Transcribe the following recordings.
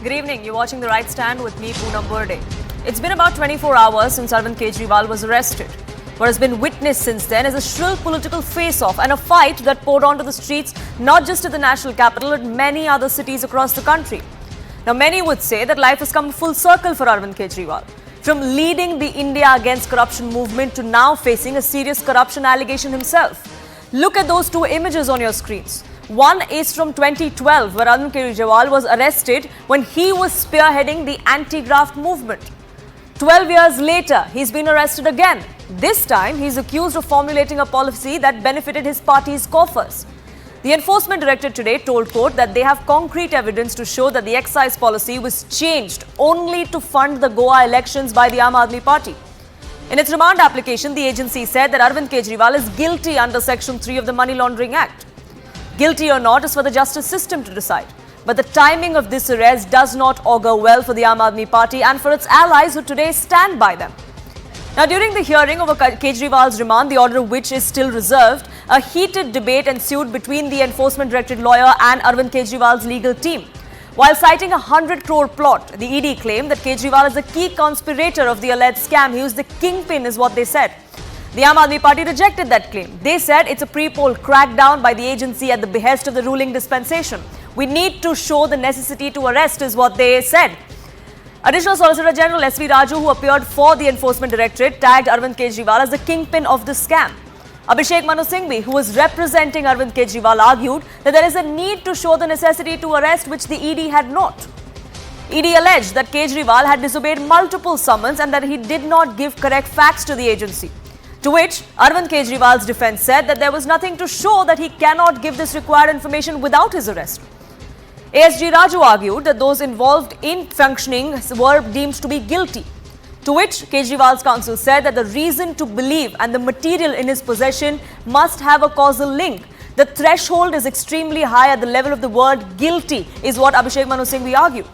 Good evening. You're watching The Right Stand with me, Poonam Burde. It's been about 24 hours since Arvind Kejriwal was arrested. What has been witnessed since then is a shrill political face-off and a fight that poured onto the streets, not just at the national capital, but many other cities across the country. Now, many would say that life has come full circle for Arvind Kejriwal. From leading the India Against Corruption movement to now facing a serious corruption allegation himself. Look at those two images on your screens. One is from 2012, where Arvind Kejriwal was arrested when he was spearheading the anti-graft movement. 12 years later, he's been arrested again. This time, he's accused of formulating a policy that benefited his party's coffers. The Enforcement Directorate today told court that they have concrete evidence to show that the excise policy was changed only to fund the Goa elections by the Aam Aadmi Party. In its remand application, the agency said that Arvind Kejriwal is guilty under Section 3 of the Money Laundering Act. Guilty or not is for the justice system to decide. But the timing of this arrest does not augur well for the Aam Aadmi Party and for its allies who today stand by them. Now, during the hearing over Kejriwal's remand, the order of which is still reserved, a heated debate ensued between the Enforcement Directorate lawyer and Arvind Kejriwal's legal team. While citing a 100 crore plot, the ED claimed that Kejriwal is the key conspirator of the alleged scam. He was the kingpin, is what they said. The Aam Aadmi Party rejected that claim. They said it's a pre-poll crackdown by the agency at the behest of the ruling dispensation. We need to show the necessity to arrest, is what they said. Additional Solicitor General S.V. Raju, who appeared for the Enforcement Directorate, tagged Arvind Kejriwal as the kingpin of the scam. Abhishek Manu Singhvi, who was representing Arvind Kejriwal, argued that there is a need to show the necessity to arrest, which the ED had not. ED alleged that Kejriwal had disobeyed multiple summons and that he did not give correct facts to the agency. To which Arvind Kejriwal's defense said that there was nothing to show that he cannot give this required information without his arrest. ASG Raju argued that those involved in functioning were deemed to be guilty. To which Kejriwal's counsel said that the reason to believe and the material in his possession must have a causal link. The threshold is extremely high at the level of the word guilty, is what Abhishek Manu Singhvi argued.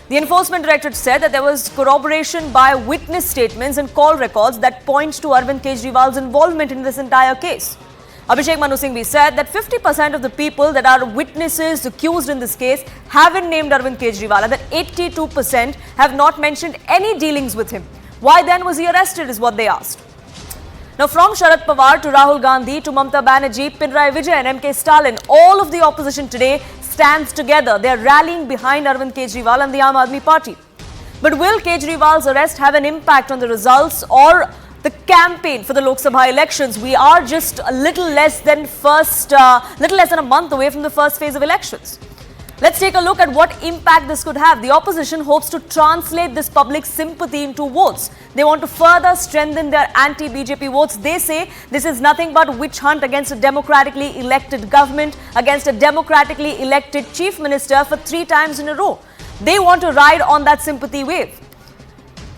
The Enforcement Directorate said that there was corroboration by witness statements and call records that points to Arvind Kejriwal's involvement in this entire case. Abhishek Manu Singhvi said that 50% of the people that are witnesses accused in this case haven't named Arvind Kejriwal and that 82% have not mentioned any dealings with him. Why then was he arrested, is what they asked. Now, from Sharad Pawar to Rahul Gandhi to Mamata Banerjee, Pinarayi Vijayan and MK Stalin, all of the opposition today stands together. They are rallying behind Arvind Kejriwal and the Aam Aadmi Party. But will Kejriwal's arrest have an impact on the results or the campaign for the Lok Sabha elections? We are just a little less than a month away from the first phase of elections. Let's take a look at what impact this could have. The opposition hopes to translate this public sympathy into votes. They want to further strengthen their anti-BJP votes. They say this is nothing but witch hunt against a democratically elected government, against a democratically elected Chief Minister for 3 times in a row. They want to ride on that sympathy wave.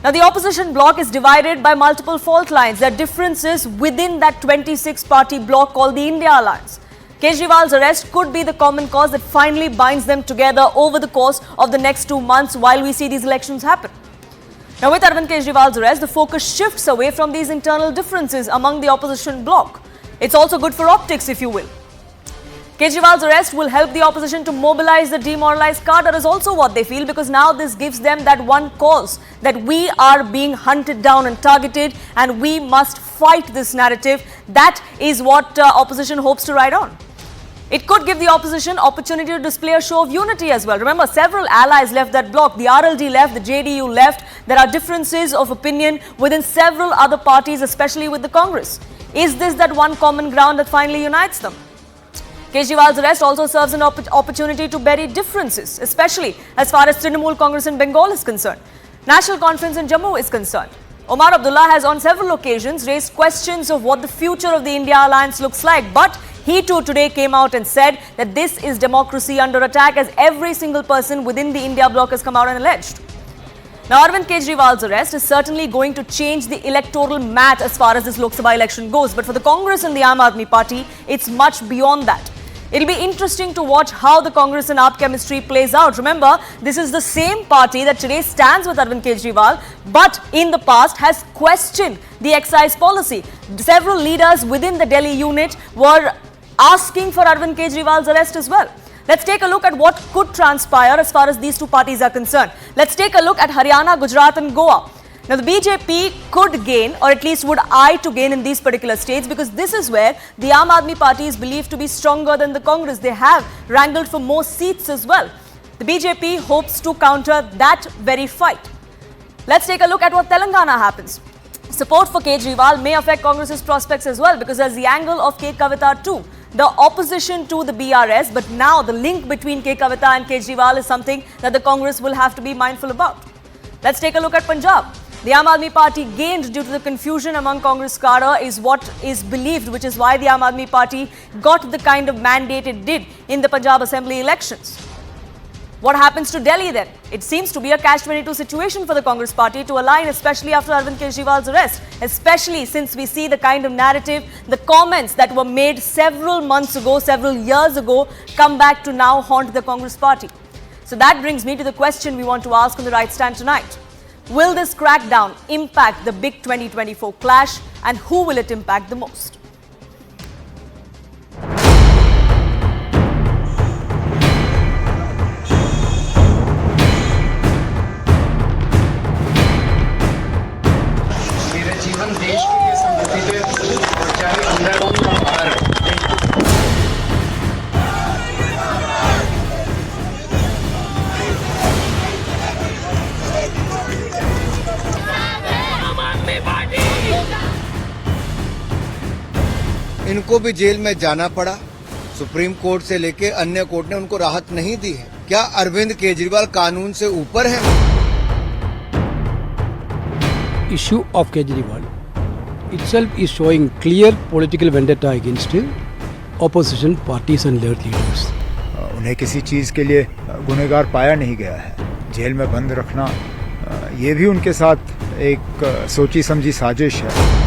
Now, the opposition bloc is divided by multiple fault lines. There are differences within that 26-party bloc called the India Alliance. Kejriwal's arrest could be the common cause that finally binds them together over the course of the next 2 months while we see these elections happen. Now, with Arvind Kejriwal's arrest, the focus shifts away from these internal differences among the opposition bloc. It's also good for optics, if you will. Kejriwal's arrest will help the opposition to mobilize the demoralized cadre is also what they feel, because now this gives them that one cause that we are being hunted down and targeted and we must fight this narrative. That is what opposition hopes to ride on. It could give the opposition opportunity to display a show of unity as well. Remember, several allies left that bloc. The RLD left, the JDU left. There are differences of opinion within several other parties, especially with the Congress. Is this that one common ground that finally unites them? Kejriwal's arrest also serves an opportunity to bury differences, especially as far as Trinamool Congress in Bengal is concerned. National Conference in Jammu is concerned. Omar Abdullah has on several occasions raised questions of what the future of the India Alliance looks like, but he too today came out and said that this is democracy under attack, as every single person within the India bloc has come out and alleged. Now, Arvind Kejriwal's arrest is certainly going to change the electoral mat as far as this Lok Sabha election goes, but for the Congress and the Aam Aadmi Party, it's much beyond that. It'll be interesting to watch how the Congress and AAP chemistry plays out. Remember, this is the same party that today stands with Arvind Kejriwal, but in the past has questioned the excise policy. Several leaders within the Delhi unit were asking for Arvind Kejriwal's arrest as well. Let's take a look at what could transpire as far as these two parties are concerned. Let's take a look at Haryana, Gujarat and Goa. Now, the BJP could gain, or at least would eye to gain in these particular states, because this is where the Aam Aadmi Party is believed to be stronger than the Congress. They have wrangled for more seats as well. The BJP hopes to counter that very fight. Let's take a look at what Telangana happens. Support for Kejriwal may affect Congress's prospects as well, because there's the angle of K. Kavita too. The opposition to the BRS, but now the link between K. Kavita and Kejriwal is something that the Congress will have to be mindful about. Let's take a look at Punjab. The Aam Aadmi Party gained due to the confusion among Congress cadre is what is believed, which is why the Aam Aadmi Party got the kind of mandate it did in the Punjab Assembly elections. What happens to Delhi then? It seems to be a catch-22 situation for the Congress party to align, especially after Arvind Kejriwal's arrest, especially since we see the kind of narrative, the comments that were made several months ago, several years ago, come back to now haunt the Congress party. So that brings me to the question we want to ask on the right stand tonight. Will this crackdown impact the big 2024 clash, and who will it impact the most? मेरे जीवन देश के लिए समर्पित है और चाहे अंदर हो या बाहर। इनको भी जेल में जाना पड़ा। सुप्रीम कोर्ट से लेके अन्य कोर्ट ने उनको राहत नहीं दी है। क्या अरविंद केजरीवाल कानून से ऊपर है? Issue of Kejriwal itself is showing clear political vendetta against opposition parties and their leaders. उन्हें किसी चीज के लिए गुनहगार पाया नहीं गया है। जेल में बंद रखना ये भी उनके साथ एक सोची समझी साजिश है।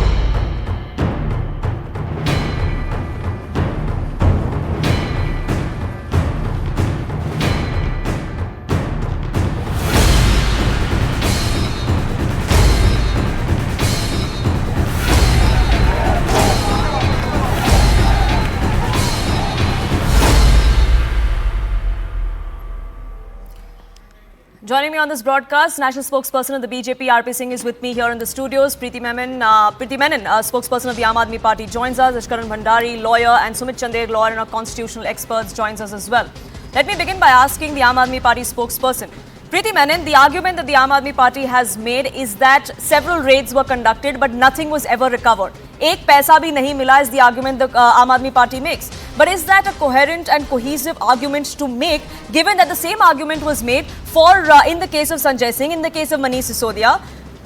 Joining me on this broadcast, national spokesperson of the BJP, RP Singh, is with me here in the studios. Preeti Menon, spokesperson of the Aam Aadmi Party, joins us. Ashkaran Bhandari, lawyer, and Sumit Chander, lawyer and our constitutional experts, joins us as well. Let me begin by asking the Aam Aadmi Party spokesperson. Preeti Menon, the argument that the Aam Aadmi Party has made is that several raids were conducted, but nothing was ever recovered. Ek paisa bhi nahi mila is the argument the Aam Aadmi Party makes. But is that a coherent and cohesive argument to make, given that the same argument was made for, in the case of Sanjay Singh, in the case of Manish Sisodia,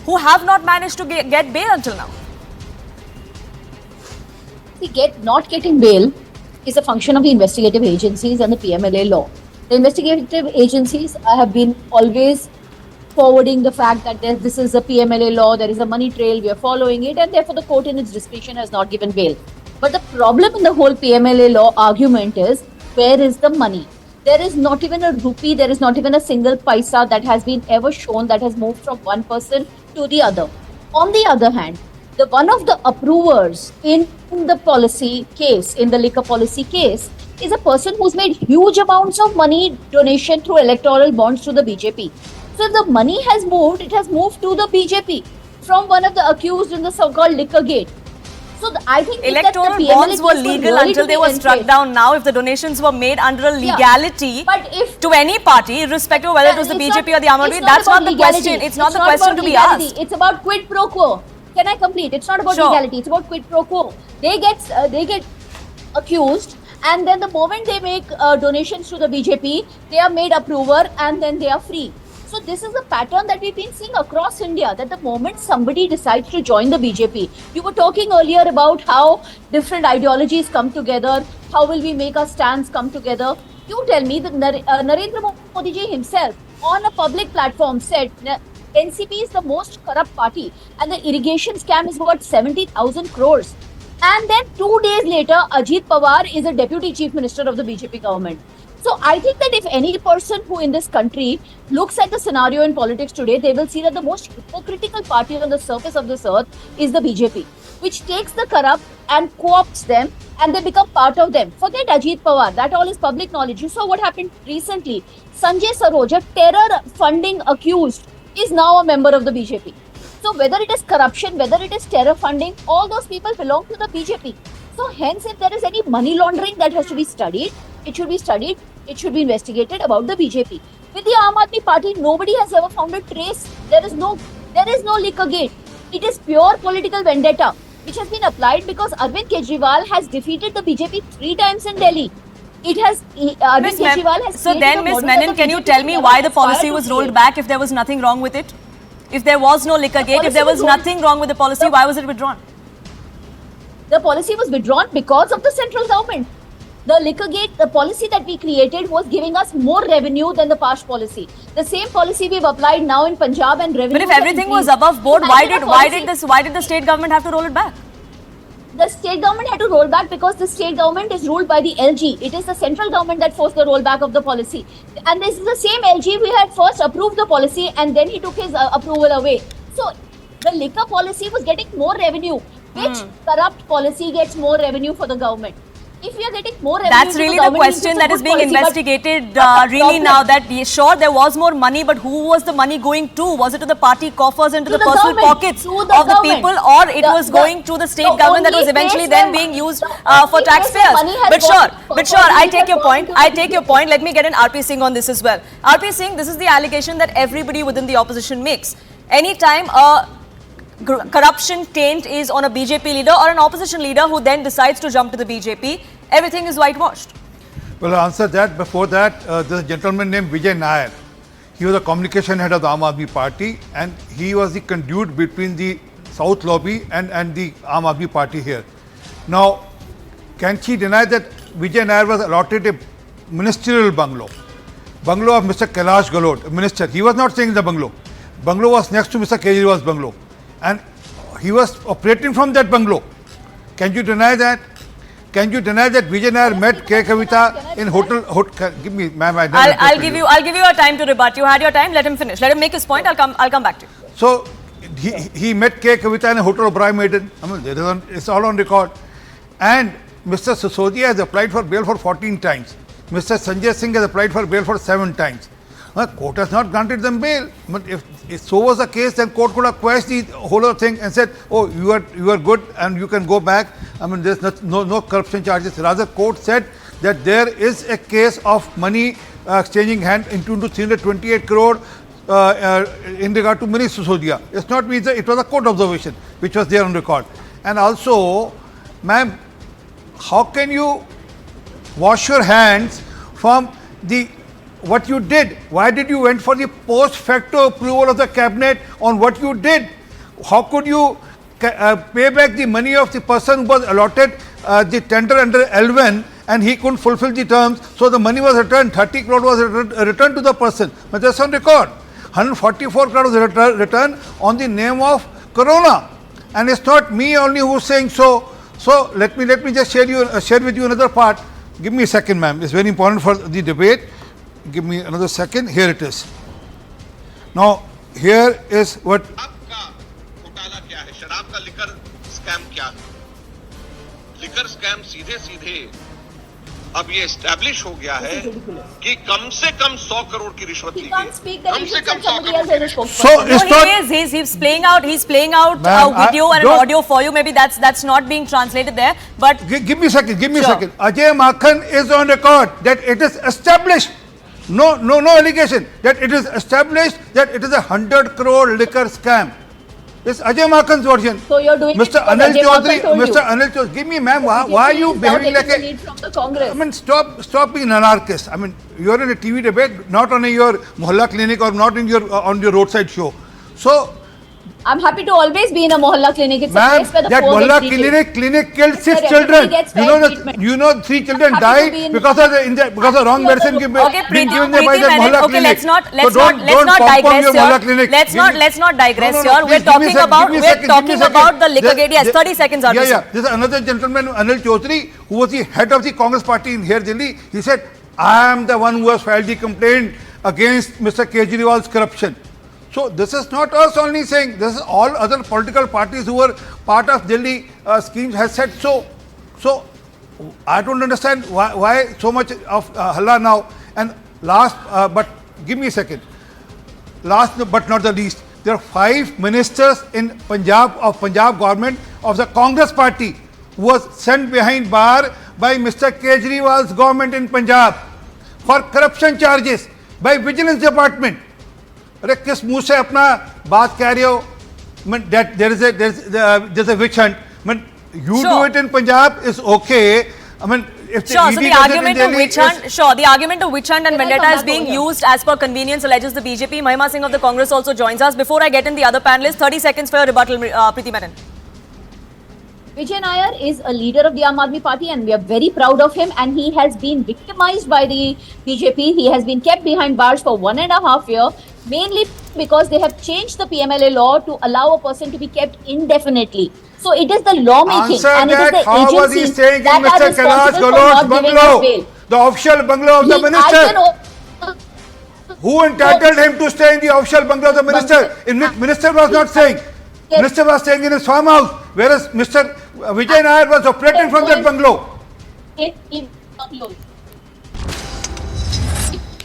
who have not managed to get bail until now? See, not getting bail is a function of the investigative agencies and the PMLA law. The investigative agencies have been always forwarding the fact that this is a PMLA law, there is a money trail, we are following it, and therefore the court in its discretion has not given bail. But the problem in the whole PMLA law argument is, where is the money? There is not even a rupee, there is not even a single paisa that has been ever shown that has moved from one person to the other. On the other hand, one of the approvers in the policy case, in the liquor policy case, is a person who's made huge amounts of money donation through electoral bonds to the BJP. So if the money has moved, it has moved to the BJP from one of the accused in the so-called liquor gate. So I think electoral bonds were legal until they were struck down. Now, if the donations were made under a legality to any party, irrespective of whether it was the BJP or the Aam Aadmi, that's not the question. It's not the question to be asked. It's about quid pro quo. Can I complete? It's not about legality. It's about quid pro quo. They get accused, and then the moment they make donations to the BJP, they are made approver, and then they are free. So this is a pattern that we've been seeing across India, that the moment somebody decides to join the BJP, you were talking earlier about how different ideologies come together, how will we make our stands come together. You tell me that Narendra Modi ji himself on a public platform said NCP is the most corrupt party and the irrigation scam is worth 70,000 crores. And then 2 days later, Ajit Pawar is a deputy chief minister of the BJP government. So I think that if any person who in this country looks at the scenario in politics today, they will see that the most hypocritical party on the surface of this earth is the BJP, which takes the corrupt and co-opts them and they become part of them. Forget Ajit Pawar, that all is public knowledge. You saw what happened recently. Sanjay Saroj, a terror funding accused, is now a member of the BJP. So whether it is corruption, whether it is terror funding, all those people belong to the BJP. So hence, if there is any money laundering that has to be studied, it should be studied, it should be investigated about the BJP. With the Aam Aadmi Party, nobody has ever found a trace. There is no liquor gate. It is pure political vendetta, which has been applied because Arvind Kejriwal has defeated the BJP 3 times in Delhi. Arvind Kejriwal has. So then, Ms. Menon, can you tell me why the policy was rolled back if there was nothing wrong with it? If there was no liquor gate, if there was nothing wrong with the policy, why was it withdrawn? The policy was withdrawn because of the central government. The liquor gate, the policy that we created was giving us more revenue than the past policy. The same policy we've applied now in Punjab and revenue. But if everything was above board, why did the state government have to roll it back? The state government had to roll back because the state government is ruled by the LG. It is the central government that forced the rollback of the policy. And this is the same LG we had first approved the policy and then he took his approval away. So the liquor policy was getting more revenue. Which corrupt policy gets more revenue for the government? If we are getting more revenue, that's really the question that is being investigated really now. That sure, there was more money, but who was the money going to? Was it to the party coffers and to the personal pockets of the people, or it was going to the state government that was eventually then being used for taxpayers? But sure, I take your point. Let me get an RP Singh on this as well. RP Singh, this is the allegation that everybody within the opposition makes. Anytime a corruption taint is on a BJP leader or an opposition leader who then decides to jump to the BJP, everything is whitewashed. Well, I'll answer that. Before that, there's a gentleman named Vijay Nair. He was the communication head of the Aam Aadmi Party and he was the conduit between the South Lobby and the Aam Aadmi Party here. Now, can she deny that Vijay Nair was allotted a ministerial bungalow of Mr. Kailash Galot, a minister? He was not staying in the bungalow. Bungalow was next to Mr. Kejriwal's bungalow. And he was operating from that bungalow. Can you deny that? Can you deny that Vijay Nair met K. Kavita in hotel? Give me, ma'am. I'll give you a time to rebut. You had your time. Let him finish. Let him make his point. I'll come back to you. So he met K. Kavita in a hotel of Brai Maiden. I mean, it's all on record. And Mr. Sisodia has applied for bail for 14 times. Mr. Sanjay Singh has applied for bail for 7 times. Court has not granted them bail. But if so was the case, then court could have quashed the whole thing and said, "Oh, you are good and you can go back." I mean, there's no corruption charges. Rather, court said that there is a case of money exchanging hand into 328 crore in regard to Mani Sisodia. It's not me. It was a court observation which was there on record. And also, ma'am, how can you wash your hands from what you did? Why did you went for the post facto approval of the cabinet on what you did? How could you pay back the money of the person who was allotted the tender under L1 and he couldn't fulfill the terms, so the money was returned, 30 crore was returned to the person. But that's on record. 144 crore was returned on the name of Corona. And it's not me only who's saying so. So let me just share with you another part. Give me a second, ma'am. It's very important for the debate. Give me another second. Here it is. Now, here is what. आपका घोटाला क्या है? शराब का liquor scam क्या है? Liquor scam सीधे अब ये एस्टैब्लिश हो गया है कि कम से कम 100 करोड़ की रिश्वत ली गई। कम से कम 100 crore. So he's playing out a video and an audio for you. Maybe that's not being translated there. But give me a second. Ajay Makhan is on record that it is established. No allegation that it is established that it is a 100 crore liquor scam. It's Ajay Makhan's version. So you're doing Mr. Anil Chaudhary, give me, ma'am, why are you behaving like a... from the Congress. I mean, stop being an anarchist. I mean, you're in a TV debate, not on your Mohalla clinic or not in on your roadside show. So, I'm happy to always be in a Mohalla clinic. It's a place where the that poor Mohalla get clinic killed 6 Where children. everybody gets fair You know 3 children happy to died be in because of wrong medicine being given by the Mohalla clinic. let's not Don't digress your Mohalla here. clinic. Let's not digress No, here. We're please, talking about the liquor gate. Yes, 30 seconds. Yeah. There's another gentleman, Anil Chaudhary, who was the head of the Congress party in here, Delhi. He said, I am the one who has filed the complaint against Mr. Kejriwal's corruption. So this is not us only saying, this is all other political parties who were part of Delhi schemes has said so. So I don't understand why so much of halla now. And last, but give me a second. Last but not the least, there are 5 ministers in Punjab government of the Congress party who was sent behind bar by Mr. Kejriwal's government in Punjab for corruption charges by Vigilance Department. अरे किस मुंह से अपना बात कह रहे हो? That there's a witch hunt. You do it in Punjab is okay. I mean, if the Sure, so the argument of Delhi witch hunt, the argument of witch hunt and vendetta is being used as per convenience, alleges the BJP. Mahima Singh of the Congress also joins us. Before I get in the other panelists, 30 seconds for your rebuttal, Preeti Menon. Vijay Nair is a leader of the Aam Aadmi Party and we are very proud of him, and he has been victimized by the BJP. He has been kept behind bars for 1.5 years, mainly because they have changed the PMLA law to allow a person to be kept indefinitely. So it is the lawmaking and it is the how was he agencies staying in that are Mr. Kailash responsible for not Galot's giving us bungalow, bail. the official bungalow of the minister? Who entitled him to stay in the official bungalow of the minister? In which minister was not staying. Minister was staying in his farmhouse, whereas Mr. Vijay Nair was operating from that bungalow.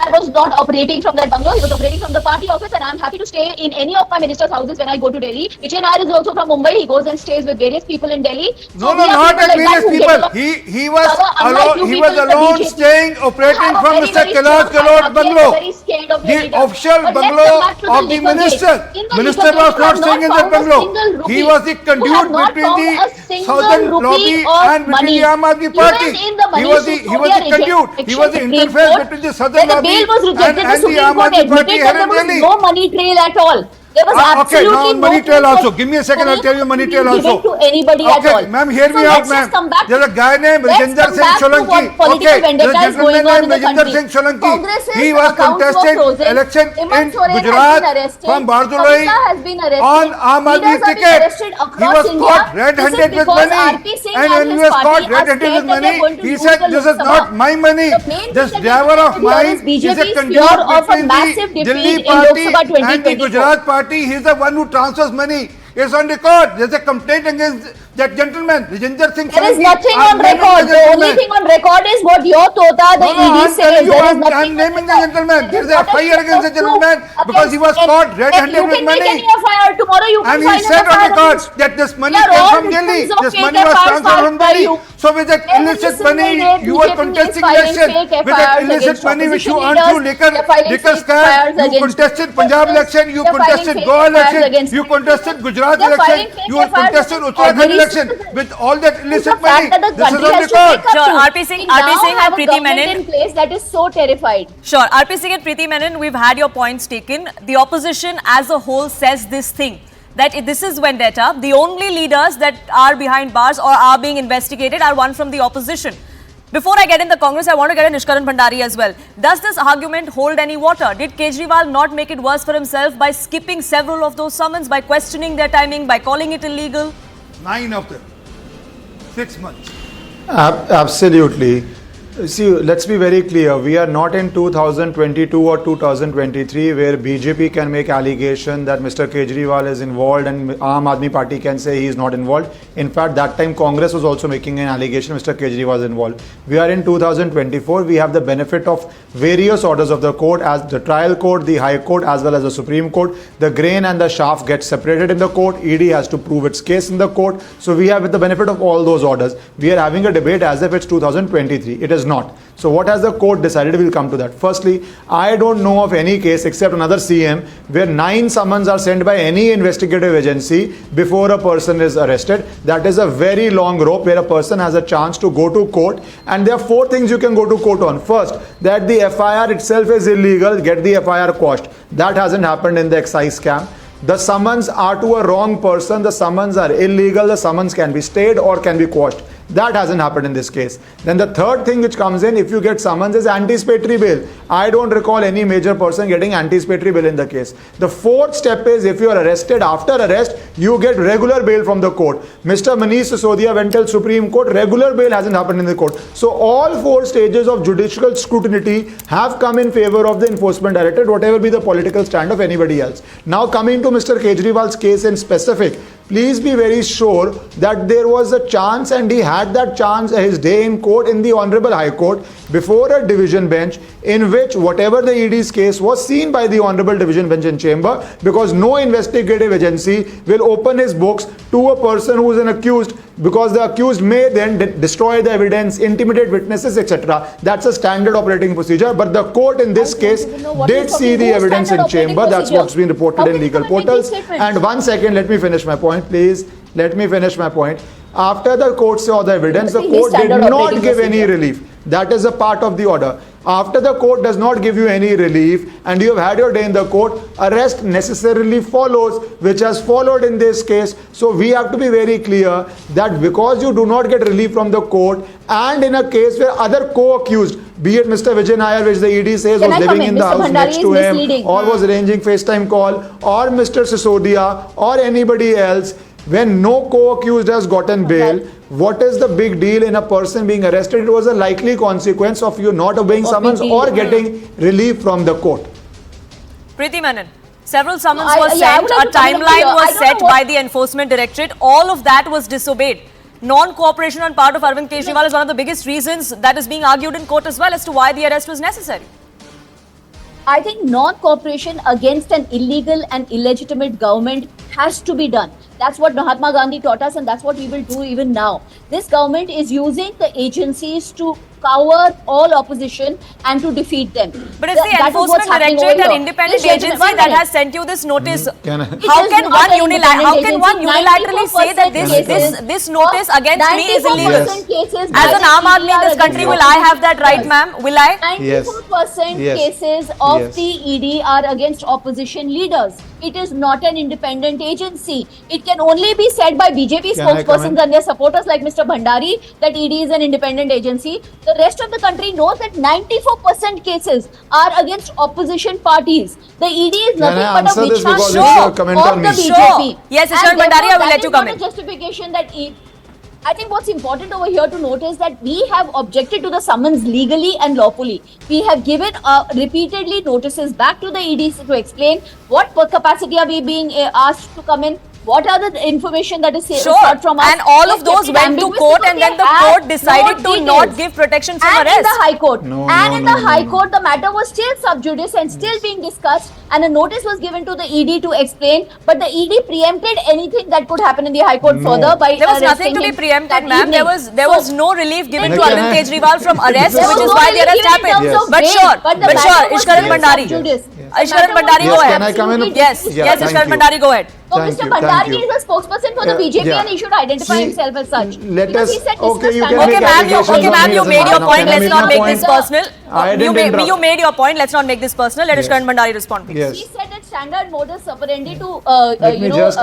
I was not operating from that bungalow. He was operating from the party office, and I'm happy to stay in any of my ministers' houses when I go to Delhi. Vijay Nair is also from Mumbai. He goes and stays with various people in Delhi. No, not at various people. He was alone staying, operating from Mr. Kailash Galot's bungalow. The official bungalow of the minister. Minister was not staying in that bungalow. He was the conduit between the southern lobby and between the Aam Aadmi Party. He was the conduit. He was the interface between the southern lobby bail was rejected. The Supreme Court admitted that there was no money trail at all. There was absolutely okay, now no money trail also. Give me a second, I'll tell you money trail also. To anybody at all. Ma'am, hear me out, ma'am. There's a guy named Rajinder Singh Solanki. Okay, there's a gentleman named Rajinder Singh Solanki. He was contesting election in Gujarat from Bardoloi on Aam Aadmi ticket. He was caught red-handed with money. And when he was caught red-handed with money, he said, this is not my money. This driver of mine is a conduit between the Delhi party and the Gujarat party. He is the one who transfers money. It's on record. There's a complaint against that gentleman, Rajinder Singh. There is nothing on record. The only thing on record is what your Tota, the ED says. I'm naming the gentleman. There is a FIR against the gentleman because he was caught red-handed with money. You can make any FIR tomorrow. You can and he said on record that this money came from Delhi. This money was transferred from Delhi. So with that illicit money, you were contesting election. With that illicit money which you earned through liquor scam, you contested Punjab election, you contested Goa election, you contested Gujarat election, you contested Uttarakhand election. With all that illicit money, this is on record. Sure, RP Singh and Preeti Menon. In place that is so terrified. Sure, RP Singh and Preeti Menon, we've had your points taken. The opposition as a whole says this thing, that this is vendetta. The only leaders that are behind bars or are being investigated are one from the opposition. Before I get in the Congress, I want to get in Nishkaran Bhandari as well. Does this argument hold any water? Did Kejriwal not make it worse for himself by skipping several of those summons, by questioning their timing, by calling it illegal? 9 of them. 6 months. Absolutely. See, let's be very clear. We are not in 2022 or 2023 where BJP can make allegation that Mr. Kejriwal is involved and Aam Aadmi Party can say he is not involved. In fact, that time Congress was also making an allegation Mr. Kejriwal is involved. We are in 2024. We have the benefit of various orders of the court, as the trial court, the High Court, as well as the Supreme Court. The grain and the chaff get separated in the court. ED has to prove its case in the court. So we have the benefit of all those orders. We are having a debate as if it's 2023. It is not. So what has the court decided? We'll come to that. Firstly, I don't know of any case except another CM where 9 summons are sent by any investigative agency before a person is arrested. That is a very long rope where a person has a chance to go to court, and there are 4 things you can go to court on. First, that the FIR itself is illegal, get the FIR quashed. That hasn't happened in the excise scam. The summons are to a wrong person, the summons are illegal, the summons can be stayed or can be quashed. That hasn't happened in this case. Then the third thing which comes in, if you get summons, is anticipatory bail. I don't recall any major person getting anticipatory bail in the case. The fourth step is, if you are arrested, after arrest, you get regular bail from the court. Mr. Manish Sisodia went till Supreme Court, regular bail hasn't happened in the court. So all four stages of judicial scrutiny have come in favor of the Enforcement Directorate, whatever be the political stand of anybody else. Now coming to Mr. Kejriwal's case in specific, please be very sure that there was a chance, and he had that chance his day in court in the Honorable High Court before a division bench, in which whatever the ED's case was seen by the Honorable Division Bench in Chamber, because no investigative agency will open his books to a person who is an accused, because the accused may then destroy the evidence, intimidate witnesses, etc. That's a standard operating procedure. But the court in this case did see the evidence in chamber. That's what's been reported in legal portals. And 1 second, let me finish my point, please. Let me finish my point. After the court saw the evidence, the court did not give any relief. That is a part of the order. After the court does not give you any relief and you have had your day in the court, arrest necessarily follows, which has followed in this case. So we have to be very clear that because you do not get relief from the court, and in a case where other co-accused, be it Mr. Vijay Nair, which the ED says was living in the house next to him, or was arranging FaceTime call, or Mr. Sisodia, or anybody else, when no co-accused has gotten bail, what is the big deal in a person being arrested? It was a likely consequence of you not obeying summons or getting relief from the court. Preeti Menon, several summons were sent, a timeline was set by the Enforcement Directorate. All of that was disobeyed. Non-cooperation on part of Arvind Kejriwal is one of the biggest reasons that is being argued in court as well as to why the arrest was necessary. I think non-cooperation against an illegal and illegitimate government has to be done. That's what Mahatma Gandhi taught us, and that's what we will do even now. This government is using the agencies to cover all opposition and to defeat them. But it's the Enforcement Directorate, an independent agency that has sent you this notice. How can one unilaterally say that this notice against me is illegal? As an Aam Aadmi in this country, will I have that right, ma'am? Will I? 94% cases of the ED are against opposition leaders. It is not an independent agency. It can only be said by BJP spokespersons and their supporters like Mr. Bhandari that ED is an independent agency. The rest of the country knows that 94% cases are against opposition parties. The ED is nothing but a witch hunt show of the BJP. Yes, Ishwar Bhandari, I will let you come in. Justification that I think what's important over here to note is that we have objected to the summons legally and lawfully. We have given repeatedly notices back to the EDs to explain what capacity are we being asked to come in, what are the information that is sought from us. And all of those went to court, and then the court decided to not give protection from arrest. And in the High Court. In the High Court, the matter was still sub judice and still being discussed, and a notice was given to the ED to explain, but the ED preempted anything that could happen in the High Court further by there was nothing to be preempted, ma'am. There was no relief given to Arvind Kejriwal from arrest, which is why the arrest happened. Yes. But sure, Ishwar Bhandari. Ishwar Bhandari, go ahead. Can I come in? Yes, Ishwar Bhandari, go ahead. So Mr. Bhandari is a spokesperson for the BJP and he should identify himself as such. Let us. Okay, ma'am, you made your point. Let's not make this personal. You made your point. Let's not make this personal. Let Ishwar Bhandari respond, please. He said that standard modus operandi to let me just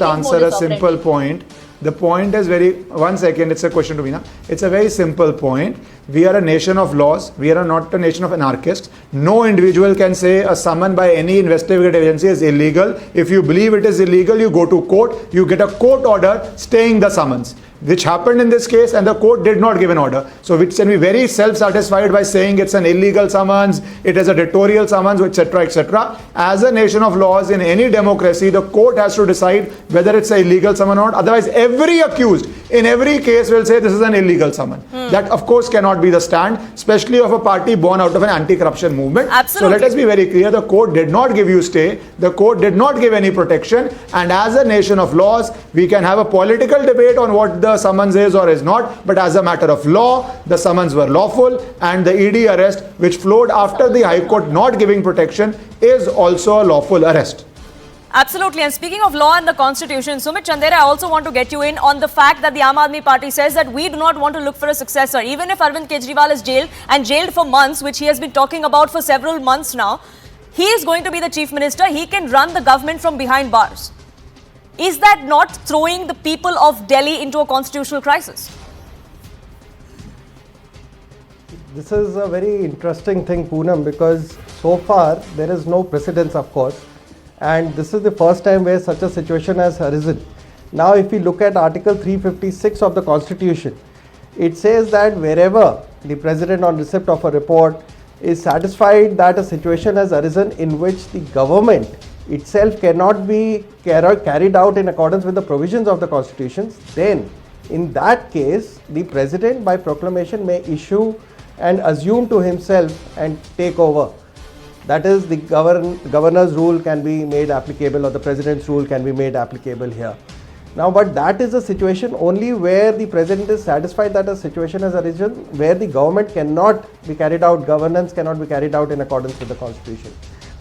answer a simple point. The point is very, 1 second, it's a question to me now. It's a very simple point. We are a nation of laws. We are not a nation of anarchists. No individual can say a summon by any investigative agency is illegal. If you believe it is illegal, you go to court, you get a court order staying the summons, which happened in this case, and the court did not give an order. So which can be very self-satisfied by saying it's an illegal summons, it is a dictatorial summons, etc., etc. As a nation of laws in any democracy, the court has to decide whether it's an illegal summon or not. Otherwise, every accused in every case will say this is an illegal summon. That, of course, cannot be the stand, especially of a party born out of an anti-corruption movement. Absolutely. So let us be very clear, the court did not give you stay, the court did not give any protection, and as a nation of laws, we can have a political debate on what the summons is or is not, but as a matter of law, the summons were lawful, and the ED arrest, which flowed after the High Court not giving protection, is also a lawful arrest. Absolutely. And speaking of law and the Constitution, Sumit Chandera, I also want to get you in on the fact that the Aam Aadmi Party says that we do not want to look for a successor. Even if Arvind Kejriwal is jailed and jailed for months, which he has been talking about for several months now, he is going to be the Chief Minister. He can run the government from behind bars. Is that not throwing the people of Delhi into a constitutional crisis? This is a very interesting thing, Poonam, because so far there is no precedence, of course, and this is the first time where such a situation has arisen. Now, if we look at Article 356 of the Constitution, it says that wherever the President, on receipt of a report, is satisfied that a situation has arisen in which the government itself cannot be carried out in accordance with the provisions of the Constitution, then in that case, the President by proclamation may issue and assume to himself and take over. That is, the governor's rule can be made applicable, or the President's rule can be made applicable here. Now, but that is a situation only where the President is satisfied that a situation has arisen where the government cannot be carried out, governance cannot be carried out in accordance with the Constitution.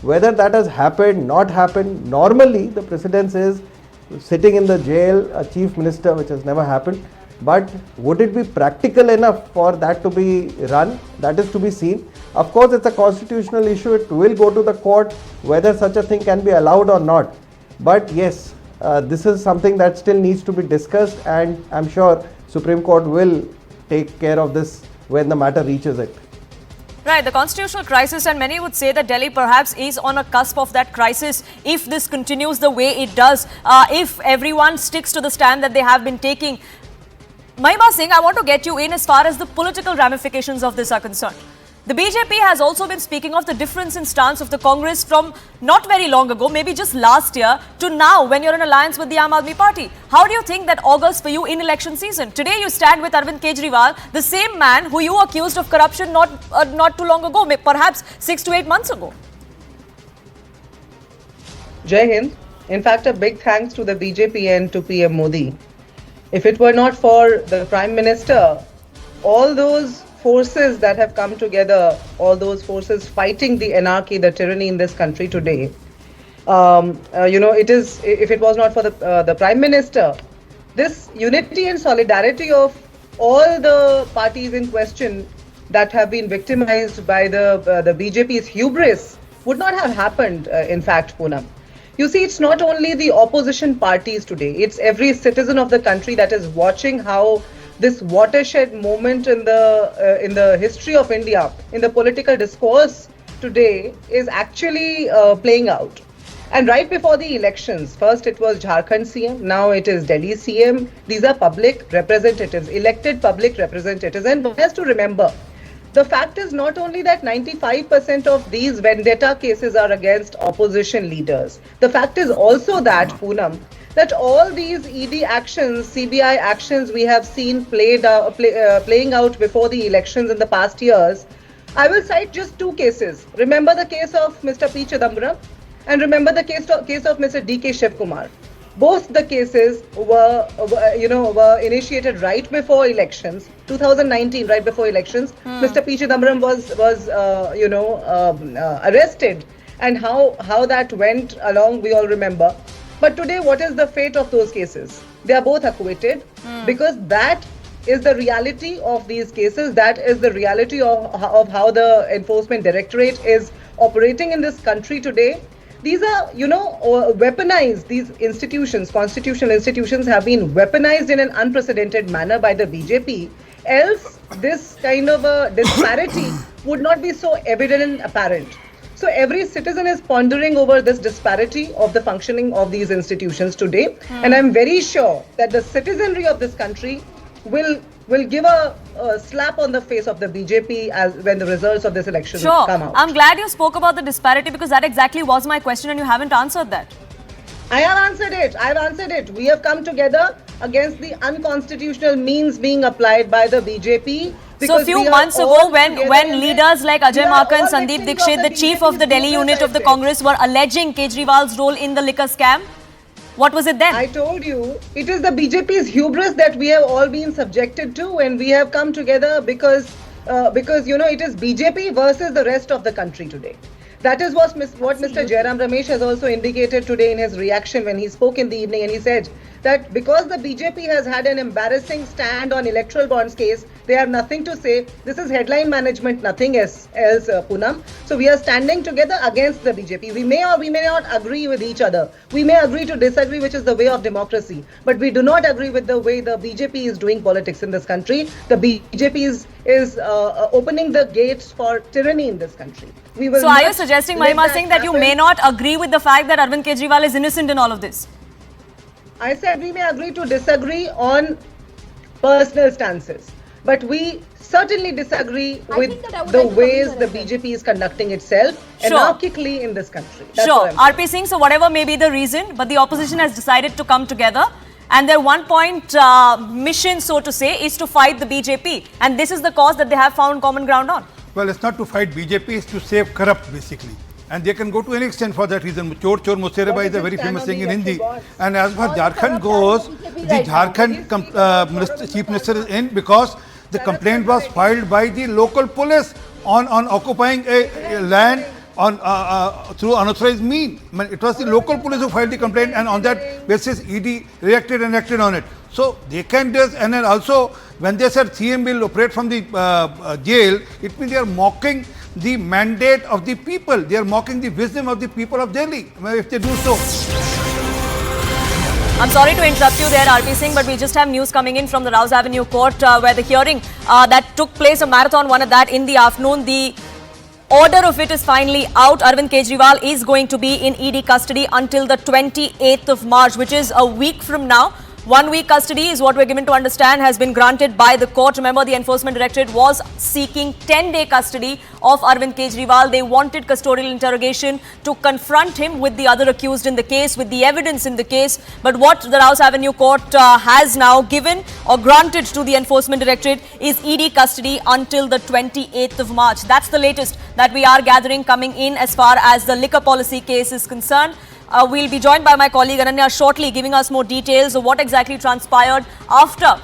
Whether that has happened, not happened, normally the precedence is sitting in the jail, a Chief Minister, which has never happened. But would it be practical enough for that to be run? That is to be seen. Of course, it's a constitutional issue. It will go to the court whether such a thing can be allowed or not. But yes, this is something that still needs to be discussed, and I'm sure Supreme Court will take care of this when the matter reaches it. Right, the constitutional crisis, and many would say that Delhi perhaps is on a cusp of that crisis if this continues the way it does, if everyone sticks to the stand that they have been taking. Mahima Singh, I want to get you in as far as the political ramifications of this are concerned. The BJP has also been speaking of the difference in stance of the Congress from not very long ago, maybe just last year, to now when you're in alliance with the Aam Aadmi Party. How do you think that augurs for you in election season? Today you stand with Arvind Kejriwal, the same man who you accused of corruption not too long ago, perhaps 6 to 8 months ago. Jai Hind. In fact, a big thanks to the BJP and to PM Modi. If it were not for the Prime Minister, all those forces that have come together, all those forces fighting the anarchy, the tyranny in this country today, it is, if it was not for the Prime Minister, this unity and solidarity of all the parties in question that have been victimized by the BJP's hubris would not have happened, in fact, Poonam. You see, it's not only the opposition parties today, it's every citizen of the country that is watching how this watershed moment in the history of India, in the political discourse today, is actually playing out. And right before the elections, first it was Jharkhand CM, now it is Delhi CM. These are public representatives, elected public representatives. And one has to remember, the fact is not only that 95% of these vendetta cases are against opposition leaders. The fact is also that, Poonam, that all these ED actions, CBI actions we have seen playing out before the elections in the past years. I will cite just two cases. Remember the case of Mr. P. Chidambaram and remember the case of Mr. D.K. Shivkumar. Both the cases were initiated right before elections, 2019, right before elections. Mr. P. Chidambaram was arrested, and how that went along, we all remember. But today, what is the fate of those cases? They are both acquitted because that is the reality of these cases. That is the reality of how the Enforcement Directorate is operating in this country today. These are, weaponized. These institutions, constitutional institutions, have been weaponized in an unprecedented manner by the BJP. Else, this kind of a disparity would not be so evident and apparent. So every citizen is pondering over this disparity of the functioning of these institutions today. And I'm very sure that the citizenry of this country will give a slap on the face of the BJP when the results of this election come out. I'm glad you spoke about the disparity because that exactly was my question and you haven't answered that. I have answered it. I've answered it. We have come together against the unconstitutional means being applied by the BJP. So a few months ago when leaders like Ajay Markar and Sandeep Dixit, the chief of the Delhi unit of the Congress, were alleging Kejriwal's role in the liquor scam, what was it then? I told you, it is the BJP's hubris that we have all been subjected to, and we have come together because it is BJP versus the rest of the country today. That is what Mr. Jairam Ramesh has also indicated today in his reaction when he spoke in the evening, and he said that because the BJP has had an embarrassing stand on electoral bonds case, they have nothing to say. This is headline management, nothing else, Poonam. So we are standing together against the BJP. We may or we may not agree with each other. We may agree to disagree, which is the way of democracy. But we do not agree with the way the BJP is doing politics in this country. The BJP is opening the gates for tyranny in this country. We will. So are you suggesting, Mahima Singh, that you may not agree with the fact that Arvind Kejriwal is innocent in all of this? I said we may agree to disagree on personal stances, but we certainly disagree with the ways the BJP is conducting itself anarchically in this country. That's Sure, RP Singh, so whatever may be the reason, but the opposition has decided to come together, and their one-point mission, so to say, is to fight the BJP, and this is the cause that they have found common ground on. Well, it's not to fight BJP, it's to save corrupt, basically. And they can go to any extent for that reason. Chor Chor Mussereba is a very famous thing in Hindi. And as far as Jharkhand goes, the Jharkhand Chief Minister is in because the complaint was filed by the local police on occupying a land on through unauthorized means. I mean, it was the local police who filed the complaint, and on that basis ED reacted and acted on it. So they can do this, and then also when they said CM will operate from the jail, it means they are mocking the mandate of the people. They are mocking the wisdom of the people of Delhi if they do so. I'm sorry to interrupt you there, RP Singh, but we just have news coming in from the Rouse Avenue Court where the hearing that took place, a marathon one at that, in the afternoon. The order of it is finally out. Arvind Kejriwal is going to be in ED custody until the 28th of March, which is a week from now. 1 week custody is what we're given to understand has been granted by the court. Remember, the Enforcement Directorate was seeking 10-day custody of Arvind Kejriwal. They wanted custodial interrogation to confront him with the other accused in the case, with the evidence in the case. But what the Rouse Avenue Court has now given or granted to the Enforcement Directorate is ED custody until the 28th of March. That's the latest that we are gathering coming in as far as the liquor policy case is concerned. We'll be joined by my colleague Ananya shortly, giving us more details of what exactly transpired after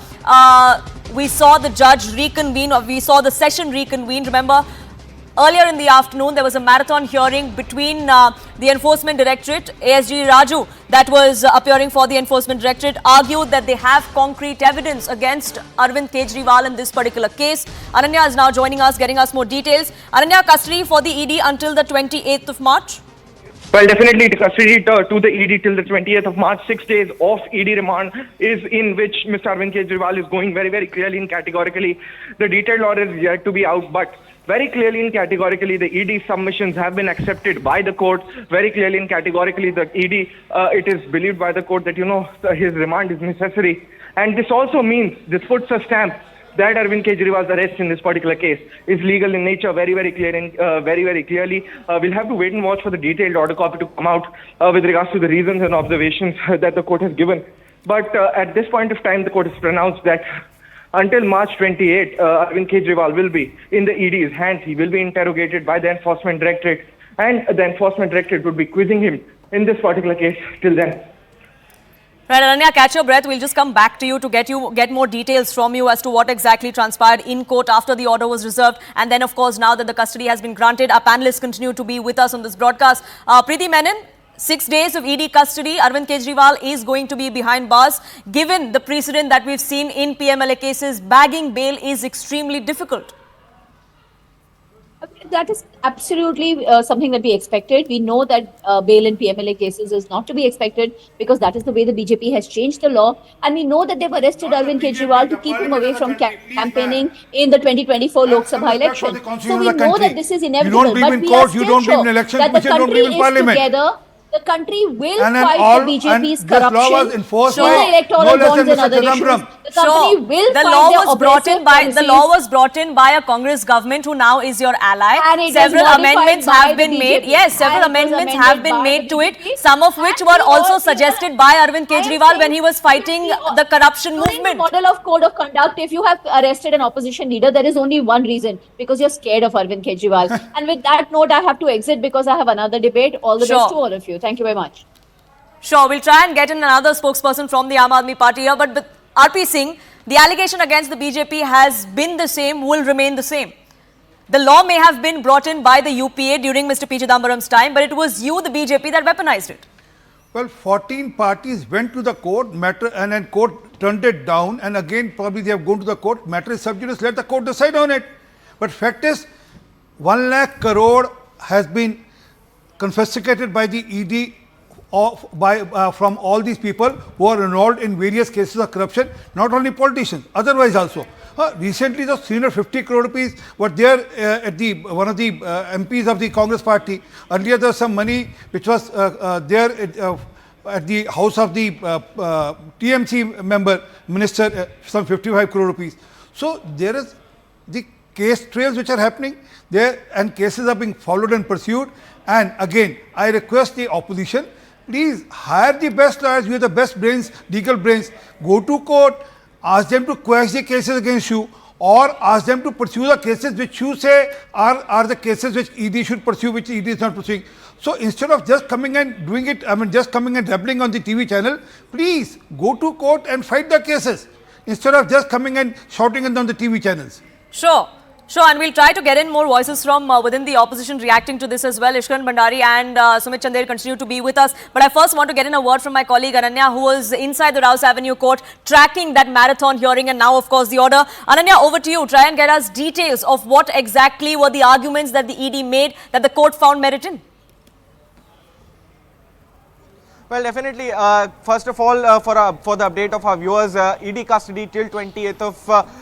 we saw the judge reconvene, or we saw the session reconvene. Remember, earlier in the afternoon, there was a marathon hearing between the Enforcement Directorate. ASG Raju, that was appearing for the Enforcement Directorate, argued that they have concrete evidence against Arvind Kejriwal in this particular case. Ananya is now joining us, getting us more details. Ananya, custody for the ED until the 28th of March? Well, definitely the custody to the ED till the 20th of March, 6 days of ED remand is in which Mr. Arvind Kejriwal is going very, very clearly and categorically. The detailed order is yet to be out, but very clearly and categorically the ED submissions have been accepted by the court. Very clearly and categorically the ED, it is believed by the court that, his remand is necessary. And this also means, this puts a stamp that Arvind Kejriwal's arrest in this particular case is legal in nature, very, very clear and very, very clearly. We'll have to wait and watch for the detailed order copy to come out with regards to the reasons and observations that the court has given. But at this point of time, the court has pronounced that until March 28, Arvind Kejriwal will be in the ED's hands. He will be interrogated by the Enforcement Directorate, and the Enforcement Directorate would be quizzing him in this particular case till then. Right, Ananya, catch your breath. We'll just come back to you to get more details from you as to what exactly transpired in court after the order was reserved. And then, of course, now that the custody has been granted, our panelists continue to be with us on this broadcast. Preeti Menon, 6 days of ED custody. Arvind Kejriwal is going to be behind bars. Given the precedent that we've seen in PMLA cases, bagging bail is extremely difficult. That is absolutely something that we expected. We know that bail in PMLA cases is not to be expected because that is the way the BJP has changed the law. And we know that they've arrested Arvind Kejriwal to keep him away from campaigning in the 2024 Lok Sabha election. So we know that this is inevitable. But we are still sure that the country is together. The country will fight the BJP's corruption, electoral bonds and other issues. The country will fight the law was brought in by a Congress government who now is your ally. Several amendments have been made. Yes, several amendments have been made to it, some of which were also suggested by Arvind Kejriwal when he was fighting the corruption movement. Model of code of conduct, if you have arrested an opposition leader, there is only one reason, because you're scared of Arvind Kejriwal. And with that note, I have to exit because I have another debate. All the best to all of you. Thank you very much. Sure, we'll try and get in another spokesperson from the Aam Aadmi Party here, but RP Singh, the allegation against the BJP has been the same, will remain the same. The law may have been brought in by the UPA during Mr. P. Chidambaram's time, but it was you, the BJP, that weaponized it. Well, 14 parties went to the court, matter, and then court turned it down, and again probably they have gone to the court, matter is sub judice, let the court decide on it. But fact is, 1 lakh crore has been confiscated by the ED from all these people who are involved in various cases of corruption, not only politicians, otherwise also. Recently, the 350 crore rupees were there at one of the MPs of the Congress party. Earlier, there was some money which was there at the house of the TMC member, minister, some 55 crore rupees. So, there is the case trails which are happening there, and cases are being followed and pursued. And again, I request the opposition, please hire the best lawyers, you have the best brains, legal brains, go to court, ask them to quash the cases against you, or ask them to pursue the cases which you say are the cases which ED should pursue, which ED is not pursuing. So instead of just coming and doing it, just coming and dabbling on the TV channel, please go to court and fight the cases instead of just coming and shouting it on the TV channels. Sure. Sure, and we'll try to get in more voices from within the opposition reacting to this as well. Ishkan Bhandari and Sumit Chandel continue to be with us. But I first want to get in a word from my colleague Ananya, who was inside the Rouse Avenue Court tracking that marathon hearing and now, of course, the order. Ananya, over to you. Try and get us details of what exactly were the arguments that the ED made that the court found merit in. Well, definitely, first of all, for the update of our viewers, ED custody till 28th of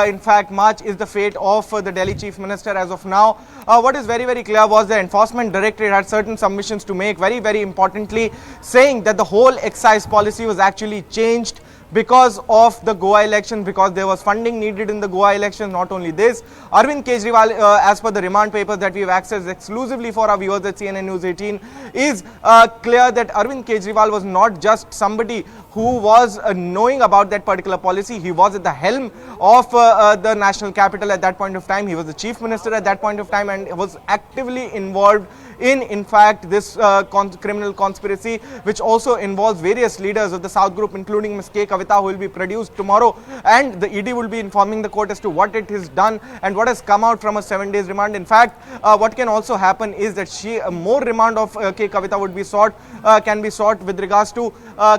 in fact, March is the fate of the Delhi Chief Minister as of now. What is very, very clear was the Enforcement Directorate had certain submissions to make, very, very importantly, saying that the whole excise policy was actually changed because of the Goa election, because there was funding needed in the Goa election. Not only this, Arvind Kejriwal, as per the remand papers that we have accessed exclusively for our viewers at CNN News 18, is clear that Arvind Kejriwal was not just somebody who was knowing about that particular policy. He was at the helm of the national capital at that point of time. He was the Chief Minister at that point of time and was actively involved in fact, this criminal conspiracy, which also involves various leaders of the South Group, including Ms. K. Kavita, who will be produced tomorrow. And the ED will be informing the court as to what it has done and what has come out from a 7 days remand. In fact, what can also happen is that more remand of K. Kavita would be sought, can be sought with regards to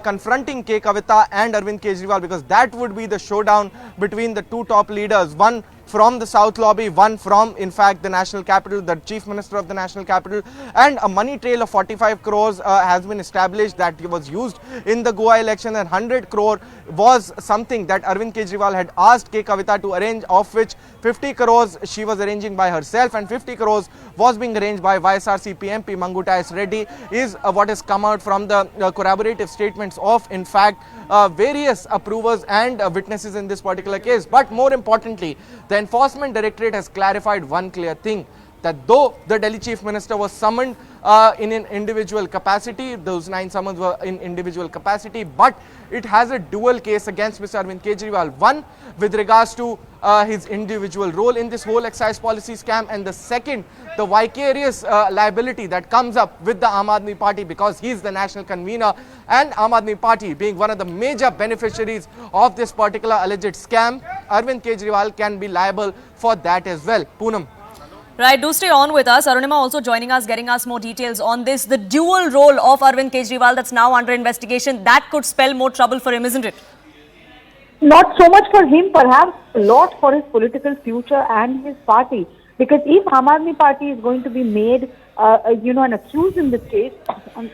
confronting K. Kavita and Arvind Kejriwal, because that would be the showdown between the two top leaders. One from the South Lobby, one from, in fact, the national capital, the Chief Minister of the national capital, and a money trail of 45 crores has been established that was used in the Goa election, and 100 crore was something that Arvind Kejriwal had asked K. Kavita to arrange, of which 50 crores she was arranging by herself and 50 crores was being arranged by YSRC PMP Manguta S. Reddy, is what has come out from the corroborative statements of, in fact, various approvers and witnesses in this particular case. But more importantly, the Enforcement Directorate has clarified one clear thing, that though the Delhi Chief Minister was summoned in an individual capacity, those 9 summons were in individual capacity, but it has a dual case against Mr. Arvind Kejriwal. One, with regards to his individual role in this whole excise policy scam, and the second, the vicarious liability that comes up with the Aam Aadmi Party, because he is the national convener, and Aam Aadmi Party being one of the major beneficiaries of this particular alleged scam, Arvind Kejriwal can be liable for that as well. Poonam. Right, do stay on with us. Arunima also joining us, getting us more details on this. The dual role of Arvind Kejriwal that's now under investigation, that could spell more trouble for him, isn't it? Not so much for him, perhaps a lot for his political future and his party. Because if Aam Aadmi Party is going to be made, an accused in this case,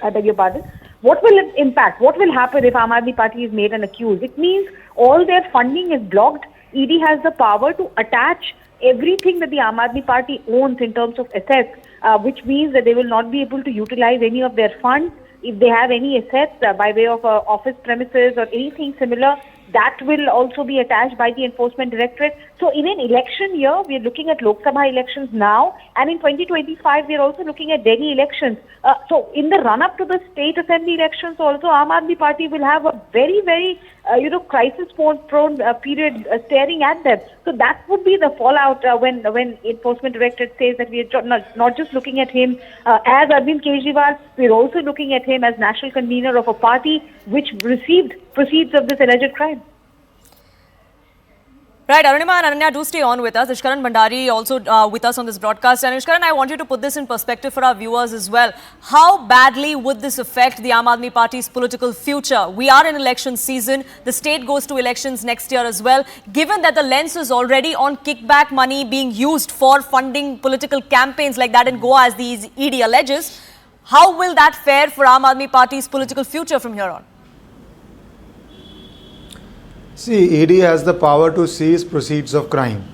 I beg your pardon, what will it impact? What will happen if Aam Aadmi Party is made an accused? It means all their funding is blocked. ED has the power to attach everything that the Aam Aadmi Party owns in terms of assets, which means that they will not be able to utilize any of their funds. If they have any assets by way of office premises or anything similar, that will also be attached by the Enforcement Directorate. So in an election year, we are looking at Lok Sabha elections now, and in 2025, we are also looking at Delhi elections. So in the run-up to the state assembly elections also, Aam Aadmi Party will have a very, very, crisis-prone period staring at them. So that would be the fallout when Enforcement Directorate says that we are not just looking at him as Arvind Kejriwal, we are also looking at him as national convener of a party which received proceeds of this alleged crime. Right, Arunima and Ananya, do stay on with us. Ishkaran Bhandari also with us on this broadcast. And Ishkaran, I want you to put this in perspective for our viewers as well. How badly would this affect the Aam Aadmi Party's political future? We are in election season. The state goes to elections next year as well. Given that the lens is already on kickback money being used for funding political campaigns like that in Goa, as the ED alleges, how will that fare for Aam Aadmi Party's political future from here on? See, ED has the power to seize proceeds of crime.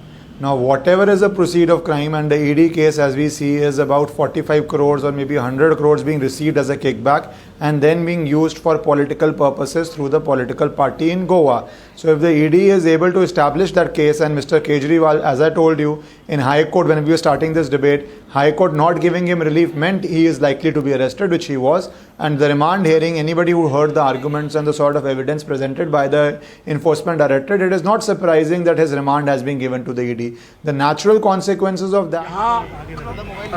Now, whatever is a proceed of crime, and the ED case, as we see, is about 45 crores or maybe 100 crores being received as a kickback and then being used for political purposes through the political party in Goa. So, if the ED is able to establish that case, and Mr. Kejriwal, as I told you, in High Court, when we were starting this debate, High Court not giving him relief meant he is likely to be arrested, which he was. And the remand hearing, anybody who heard the arguments and the sort of evidence presented by the Enforcement Directorate, it is not surprising that his remand has been given to the ED. The natural consequences of that.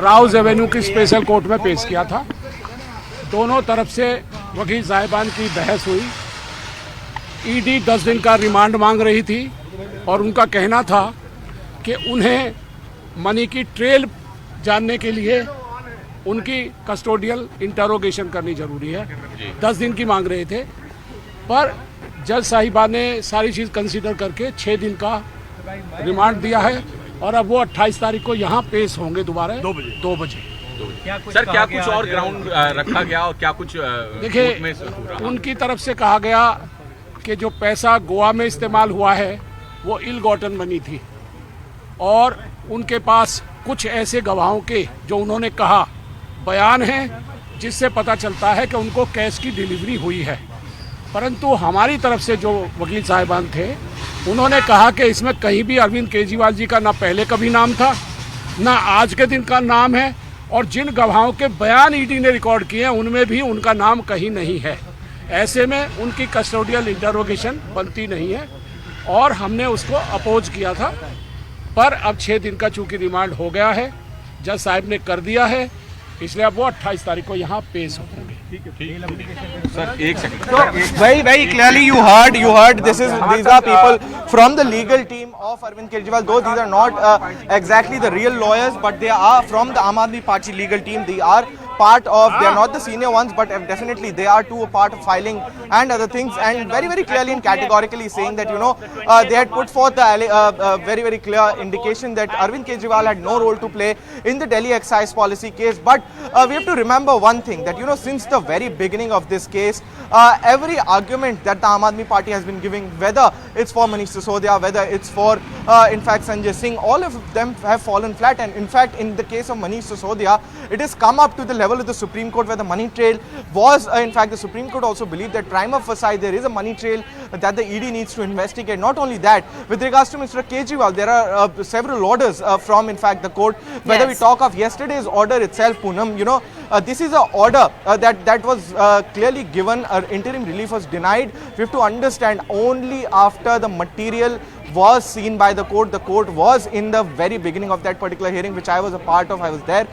Rouse Avenue की special court में पेश किया था। दोनों तरफ से वकील साहिबान की बहस हुई। ईडी 10 दिन का रिमांड मांग रही थी और उनका कहना था कि उन्हें मनी की ट्रेल जानने के लिए उनकी कस्टोडियल इंटरोगेशन करनी जरूरी है। 10 दिन की मांग रहे थे, पर जज साहिबा ने सारी चीज़ कंसीडर करके 6 दिन का रिमांड दिया है और अब वो 28 तारीख को यहाँ पेश होंगे दोबारा 2 बजे। सर, क्या कुछ और ग्राउंड रखा गया और क्या कुछ देखिए, उनकी तरफ से कहा गया कि जो पैसा गोवा में इस्तेमाल हुआ है वो इल गॉटन मनी थी और उनके पास कुछ ऐसे गवाहों के जो उन्होंने कहा बयान हैं जिससे पता चलता है कि उनको कैश की डिलीवरी हुई है। परंतु हमारी तरफ से जो वकील साहिबान थे उन्होंने कहा कि इसमें कहीं भी अरविंद केजरीवाल जी का ना पहले कभी नाम था ना आज के दिन का नाम है और जिन गवाहों के बयान ईडी ने रिकॉर्ड किए हैं उनमें भी उनका नाम कहीं नहीं है। ऐसे में उनकी कस्टोडियल इंटरोगेशन बनती नहीं है और हमने उसको अपोज किया था, पर अब 6 दिन का चूंकि रिमांड हो गया है, जज साहब ने कर दिया है, इसलिए अब वो 28 तारीख को यहाँ पेश होंगे। सर, एक second. So very clearly you heard these are people from the legal team of Arvind Kejriwal, though these are not exactly the real lawyers, but they are from the Aam Aadmi Party legal team. They are not the senior ones, but definitely they are too a part of filing and other things, and very clearly and categorically saying that they had put forth a very clear indication that Arvind Kejriwal had no role to play in the Delhi excise policy case. But we have to remember one thing, that since the very beginning of this case, every argument that the Aam Aadmi Party has been giving, whether it's for Manish Sisodia, whether it's for in fact Sanjay Singh, all of them have fallen flat. And in fact, in the case of Manish Sisodia, it has come up to the level of the Supreme Court where the money trail was, in fact, the Supreme Court also believed that prima facie there is a money trail that the ED needs to investigate. Not only that, with regards to Mr. Kejriwal, there are several orders from, in fact, the court. Whether we talk of yesterday's order itself, Poonam, this is an order that was clearly given, interim relief was denied. We have to understand, only after the material was seen by the court. The court was in the very beginning of that particular hearing, which I was a part of, I was there,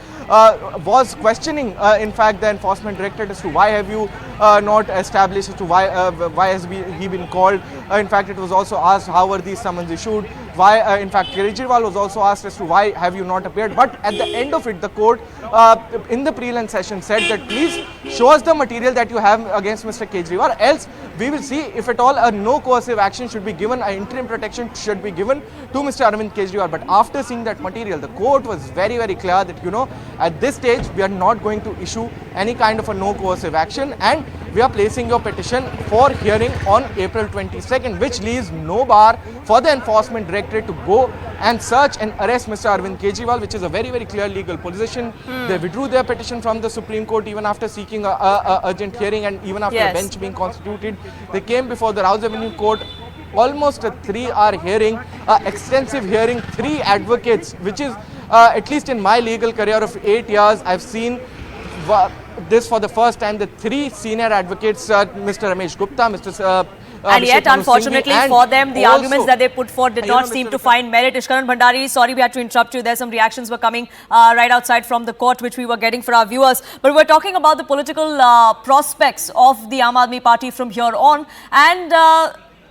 was questioning in fact the Enforcement Directorate as to why have you not established, as to why has he been called. In fact, it was also asked how were these summons issued, why in fact Kejriwal was also asked as to why have you not appeared. But at the end of it, the court in the pre-lunch session said that please show us the material that you have against Mr. Kejriwal, else we will see if at all a no coercive action should be given, an interim protection should be given to Mr. Arvind Kejriwal. But after seeing that material, the court was very clear that at this stage we are not going to issue any kind of a no coercive action, and we are placing your petition for hearing on April 22nd, which leaves no bar for the Enforcement Directorate to go and search and arrest Mr. Arvind Kejriwal, which is a very clear legal position. They withdrew their petition from the Supreme Court even after seeking a urgent hearing, and even after a bench being constituted. They came before the Rouse Avenue Court, almost a 3-hour hearing, extensive hearing, 3 advocates, which is at least in my legal career of 8 years, I've seen this for the first time. The 3 senior advocates, Mr. Ramesh Gupta, Mr. And yet, unfortunately for them, the arguments that they put forth did not seem to find merit. Ishkaran Bhandari, sorry we had to interrupt you there. Some reactions were coming right outside from the court, which we were getting for our viewers. But we're talking about the political prospects of the Aam Aadmi Party from here on. And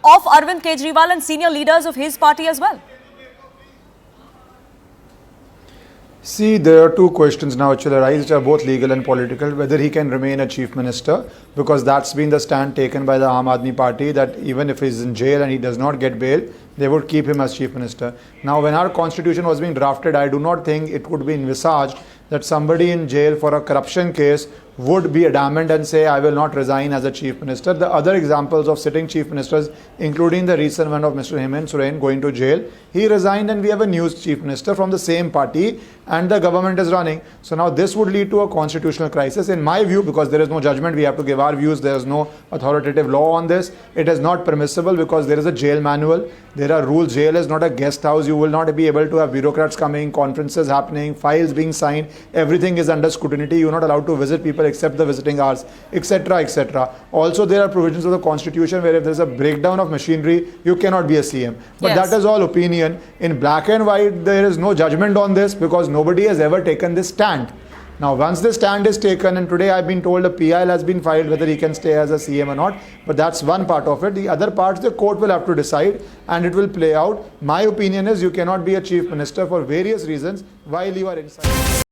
of Arvind Kejriwal and senior leaders of his party as well? See, there are two questions now which will arise, which are both legal and political. Whether he can remain a chief minister, because that's been the stand taken by the Aam Aadmi Party, that even if he's in jail and he does not get bail, they would keep him as chief minister. Now, when our constitution was being drafted, I do not think it would be envisaged that somebody in jail for a corruption case would be adamant and say, I will not resign as a chief minister. The other examples of sitting chief ministers, including the recent one of Mr. Hemant Soren going to jail, he resigned and we have a new chief minister from the same party and the government is running. So now this would lead to a constitutional crisis. In my view, because there is no judgment, we have to give our views. There is no authoritative law on this. It is not permissible because there is a jail manual. There are rules. Jail is not a guest house. You will not be able to have bureaucrats coming, conferences happening, files being signed. Everything is under scrutiny. You are not allowed to visit people except the visiting hours, etc., etc. Also, there are provisions of the constitution where if there is a breakdown of machinery, you cannot be a CM. But Yes. that is all opinion. In black and white, there is no judgment on this because nobody has ever taken this stand. Now, once this stand is taken, and today I've been told a PIL has been filed whether he can stay as a CM or not, but that's one part of it. The other parts, the court will have to decide and it will play out. My opinion is you cannot be a chief minister for various reasons while you are inside.